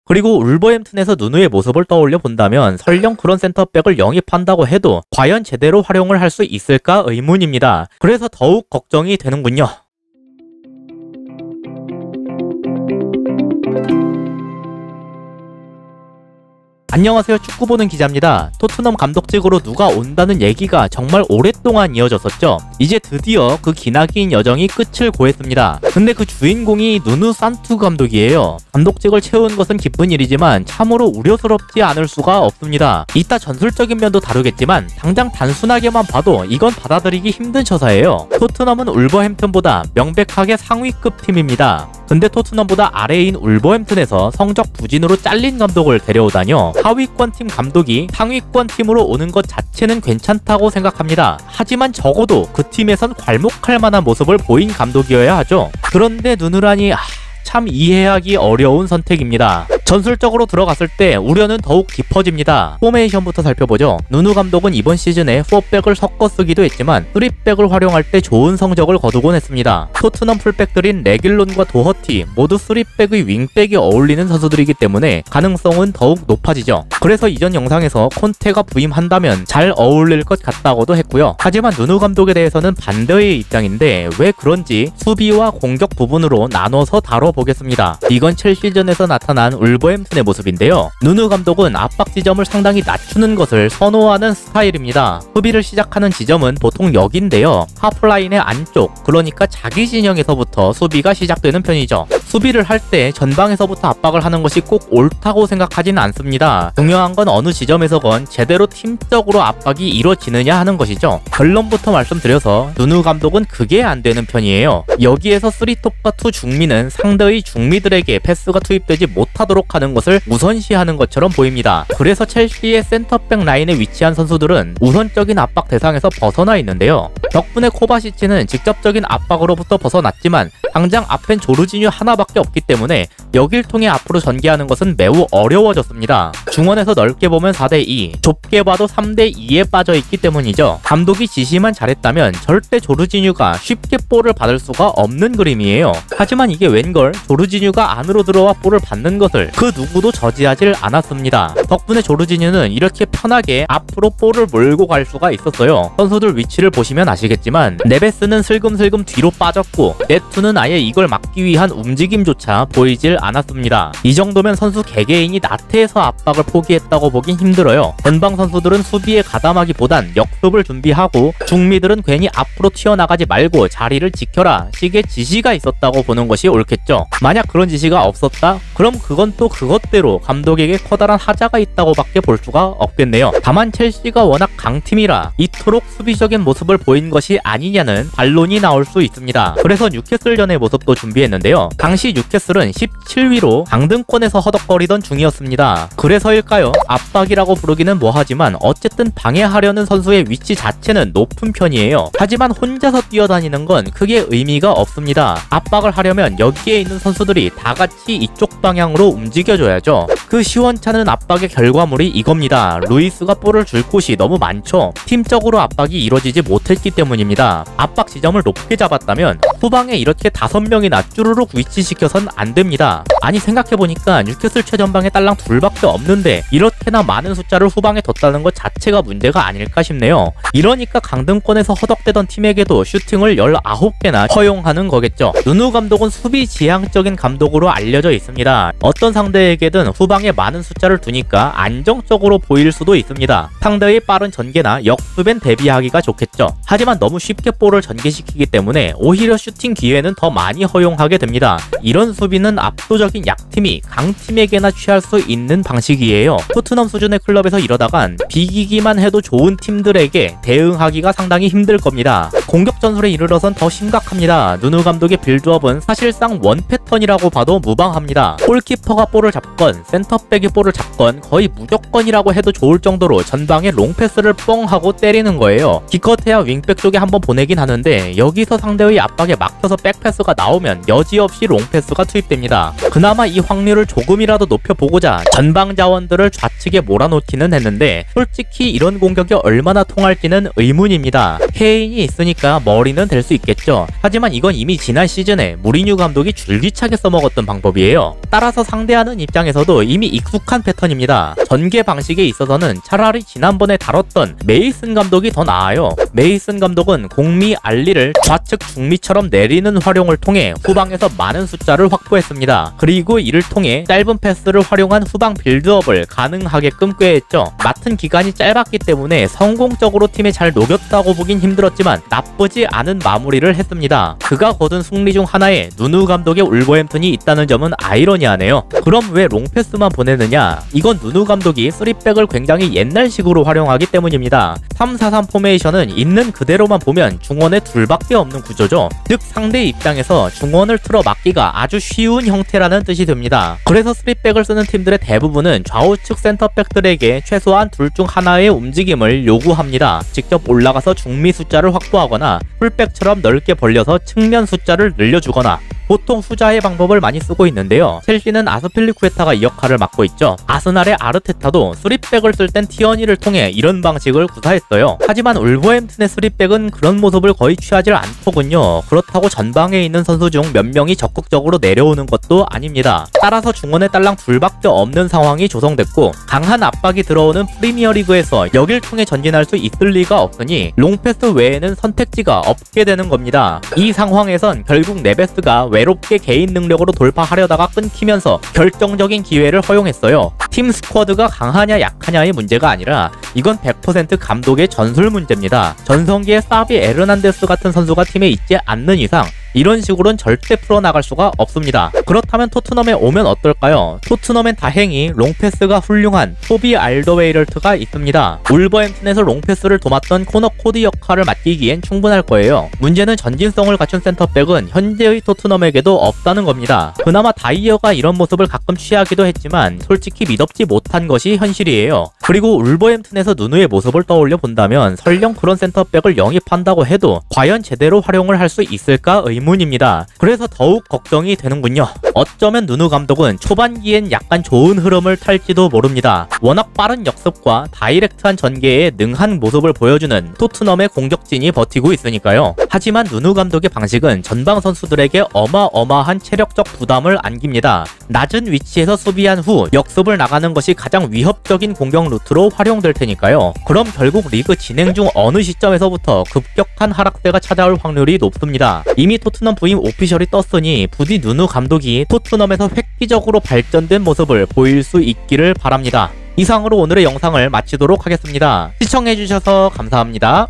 그리고 울버햄튼에서 누누의 모습을 떠올려 본다면 설령 그런 센터백을 영입한다고 해도 과연 제대로 활용을 할 수 있을까 의문입니다. 그래서 더욱 걱정이 되는군요. 안녕하세요, 축구 보는 기자입니다. 토트넘 감독직으로 누가 온다는 얘기가 정말 오랫동안 이어졌었죠. 이제 드디어 그 기나긴 여정이 끝을 고했습니다. 근데 그 주인공이 누누 산투 감독이에요. 감독직을 채운 것은 기쁜 일이지만 참으로 우려스럽지 않을 수가 없습니다. 이따 전술적인 면도 다루겠지만 당장 단순하게만 봐도 이건 받아들이기 힘든 처사예요. 토트넘은 울버햄튼보다 명백하게 상위급 팀입니다. 근데 토트넘보다 아래인 울버햄튼에서 성적 부진으로 잘린 감독을 데려오다뇨. 하위권 팀 감독이 상위권 팀으로 오는 것 자체는 괜찮다고 생각합니다. 하지만 적어도 그 팀에선 괄목할 만한 모습을 보인 감독이어야 하죠. 그런데 누누라니 참 이해하기 어려운 선택입니다. 전술적으로 들어갔을 때 우려는 더욱 깊어집니다. 포메이션부터 살펴보죠. 누누 감독은 이번 시즌에 4백을 섞어 쓰기도 했지만 3백을 활용할 때 좋은 성적을 거두곤 했습니다. 토트넘 풀백들인 레길론과 도허티 모두 3백의 윙백이 어울리는 선수들이기 때문에 가능성은 더욱 높아지죠. 그래서 이전 영상에서 콘테가 부임한다면 잘 어울릴 것 같다고도 했고요. 하지만 누누 감독에 대해서는 반대의 입장인데 왜 그런지 수비와 공격 부분으로 나눠서 다뤄보겠습니다. 이건 첼시전에서 나타난 울버햄튼의 모습인데요. 누누 감독은 압박 지점을 상당히 낮추는 것을 선호하는 스타일입니다. 수비를 시작하는 지점은 보통 여기인데요. 하프라인의 안쪽, 그러니까 자기 진영에서부터 수비가 시작되는 편이죠. 수비를 할 때 전방에서부터 압박을 하는 것이 꼭 옳다고 생각하지는 않습니다. 중요한 건 어느 지점에서건 제대로 팀적으로 압박이 이루어지느냐 하는 것이죠. 결론부터 말씀드려서 누누 감독은 그게 안 되는 편이에요. 여기에서 3톱과 2 중미는 상대의 중미들에게 패스가 투입되지 못하도록 하는 것을 우선시하는 것처럼 보입니다. 그래서 첼시의 센터백 라인에 위치한 선수들은 우선적인 압박 대상에서 벗어나 있는데요. 덕분에 코바시치는 직접적인 압박으로부터 벗어났지만 당장 앞엔 조르지뉴 하나밖에 없기 때문에 여길 통해 앞으로 전개하는 것은 매우 어려워졌습니다. 중원에서 넓게 보면 4대2, 좁게 봐도 3대2에 빠져있기 때문이죠. 감독이 지시만 잘했다면 절대 조르지뉴가 쉽게 볼을 받을 수가 없는 그림이에요. 하지만 이게 웬걸 조르지뉴가 안으로 들어와 볼을 받는 것을 그 누구도 저지하질 않았습니다. 덕분에 조르지뉴는 이렇게 편하게 앞으로 볼을 몰고 갈 수가 있었어요. 선수들 위치를 보시면 아시겠지만 네베스는 슬금슬금 뒤로 빠졌고 네투는 아예 이걸 막기 위한 움직임조차 보이질 않았습니다. 이 정도면 선수 개개인이 나태해서 압박을 포기했다고 보긴 힘들어요. 전방 선수들은 수비에 가담하기보단 역습을 준비하고 중미들은 괜히 앞으로 튀어나가지 말고 자리를 지켜라 식의 지시가 있었다고 보는 것이 옳겠죠. 만약 그런 지시가 없었다? 그럼 그건 또 그것대로 감독에게 커다란 하자가 있다고 밖에 볼 수가 없겠네요. 다만 첼시가 워낙 강팀이라 이토록 수비적인 모습을 보인 것이 아니냐는 반론이 나올 수 있습니다. 그래서 뉴캐슬전의 모습도 준비했는데요. 당시 뉴캐슬은 17위로 강등권에서 허덕거리던 중이었습니다. 그래서일까요? 압박이라고 부르기는 뭐하지만 어쨌든 방해하려는 선수의 위치 자체는 높은 편이에요. 하지만 혼자서 뛰어다니는 건 크게 의미가 없습니다. 압박을 하려면 여기에 있는 선수들이 다 같이 이쪽 방향으로 움직여줘야죠. 그 시원찮은 압박의 결과물이 이겁니다. 루이스가 볼을 줄 곳이 너무 많죠. 팀적으로 압박이 이루어지지 못했기 때문입니다. 압박 지점을 높게 잡았다면 후방에 이렇게 5명이나 쭈루룩 위치시켜선 안 됩니다. 아니 생각해보니까 뉴캐슬 최전방에 딸랑 둘밖에 없는데 이렇게나 많은 숫자를 후방에 뒀다는 것 자체가 문제가 아닐까 싶네요. 이러니까 강등권에서 허덕대던 팀에게도 슈팅을 19개나 허용하는 거겠죠. 누누 감독은 수비 지향적인 감독으로 알려져 있습니다. 어떤 상대에게든 후방에 많은 숫자를 두니까 안정적으로 보일 수도 있습니다. 상대의 빠른 전개나 역습엔 대비하기가 좋겠죠. 하지만 너무 쉽게 볼을 전개시키기 때문에 오히려 슈팅 기회는 더 많이 허용하게 됩니다. 이런 수비는 압도적인 약팀이 강팀에게나 취할 수 있는 방식이에요. 토트넘 수준의 클럽에서 이러다간 비기기만 해도 좋은 팀들에게 대응하기가 상당히 힘들 겁니다. 공격 전술에 이르러선 더 심각합니다. 누누 감독의 빌드업은 사실상 원 패턴이라고 봐도 무방합니다. 골키퍼가 볼을 잡건 센터백이 볼을 잡건 거의 무조건이라고 해도 좋을 정도로 전방에 롱패스를 뻥 하고 때리는 거예요. 기껏해야 윙백 쪽에 한번 보내긴 하는데 여기서 상대의 압박에 막혀서 백패스가 나오면 여지없이 롱패스가 투입됩니다. 그나마 이 확률을 조금이라도 높여보고자 전방 자원들을 좌측에 몰아놓기는 했는데 솔직히 이런 공격이 얼마나 통할지는 의문입니다. 케인이 있으니까 있으니까 머리는 될 수 있겠죠. 하지만 이건 이미 지난 시즌에 무리뉴 감독이 줄기차게 써먹었던 방법이에요. 따라서 상대하는 입장에서도 이미 익숙한 패턴입니다. 전개 방식에 있어서는 차라리 지난번에 다뤘던 메이슨 감독이 더 나아요. 메이슨 감독은 공미 알리를 좌측 중미처럼 내리는 활용을 통해 후방에서 많은 숫자를 확보했습니다. 그리고 이를 통해 짧은 패스를 활용한 후방 빌드업을 가능하게끔 꾀했죠. 맡은 기간이 짧았기 때문에 성공적으로 팀에 잘 녹였다고 보긴 힘들었지만 나쁘지 않은 마무리를 했습니다. 그가 거둔 승리 중 하나에 누누 감독의 울버햄튼이 있다는 점은 아이러니하네요. 그럼 왜 롱패스만 보내느냐? 이건 누누 감독이 3백을 굉장히 옛날식으로 활용하기 때문입니다. 3-4-3 포메이션은 있는 그대로만 보면 중원에 둘밖에 없는 구조죠. 즉 상대 입장에서 중원을 틀어 막기가 아주 쉬운 형태라는 뜻이 됩니다. 그래서 3백을 쓰는 팀들의 대부분은 좌우측 센터백들에게 최소한 둘 중 하나의 움직임을 요구합니다. 직접 올라가서 중미 숫자를 확보하거나 풀백처럼 넓게 벌려서 측면 숫자를 늘려주거나 보통 후자의 방법을 많이 쓰고 있는데요. 첼시는 아스필리쿠에타가 이 역할을 맡고 있죠. 아스날의 아르테타도 3백을 쓸 땐 티어니를 통해 이런 방식을 구사했어요. 하지만 울버햄튼의 3백은 그런 모습을 거의 취하지 않더군요. 그렇다고 전방에 있는 선수 중 몇 명이 적극적으로 내려오는 것도 아닙니다. 따라서 중원에 딸랑 둘밖에 없는 상황이 조성됐고 강한 압박이 들어오는 프리미어리그에서 여길 통해 전진할 수 있을 리가 없으니 롱패스 외에는 선택지가 없게 되는 겁니다. 이 상황에선 결국 네베스가 외롭게 개인 능력으로 돌파하려다가 끊기면서 결정적인 기회를 허용했어요. 팀 스쿼드가 강하냐 약하냐의 문제가 아니라 이건 100% 감독의 전술 문제입니다. 전성기의 사비 에르난데스 같은 선수가 팀에 있지 않는 이상 이런 식으로는 절대 풀어나갈 수가 없습니다. 그렇다면 토트넘에 오면 어떨까요? 토트넘엔 다행히 롱패스가 훌륭한 토비 알더웨이럴트가 있습니다. 울버햄튼에서 롱패스를 도맡던 코너 코디 역할을 맡기기엔 충분할 거예요. 문제는 전진성을 갖춘 센터백은 현재의 토트넘에게도 없다는 겁니다. 그나마 다이어가 이런 모습을 가끔 취하기도 했지만 솔직히 믿업지 못한 것이 현실이에요. 그리고 울버햄튼에서 누누의 모습을 떠올려 본다면 설령 그런 센터백을 영입한다고 해도 과연 제대로 활용을 할 수 있을까 의문입니다. 그래서 더욱 걱정이 되는군요. 어쩌면 누누 감독은 초반기엔 약간 좋은 흐름을 탈지도 모릅니다. 워낙 빠른 역습과 다이렉트한 전개에 능한 모습을 보여주는 토트넘의 공격진이 버티고 있으니까요. 하지만 누누 감독의 방식은 전방 선수들에게 어마어마한 체력적 부담을 안깁니다. 낮은 위치에서 수비한 후 역습을 나가는 것이 가장 위협적인 공격 루트로 활용될 테니까요. 그럼 결국 리그 진행 중 어느 시점에서부터 급격한 하락세가 찾아올 확률이 높습니다. 이미 토트넘 부임 오피셜이 떴으니 부디 누누 감독이 토트넘에서 획기적으로 발전된 모습을 보일 수 있기를 바랍니다. 이상으로 오늘의 영상을 마치도록 하겠습니다. 시청해주셔서 감사합니다.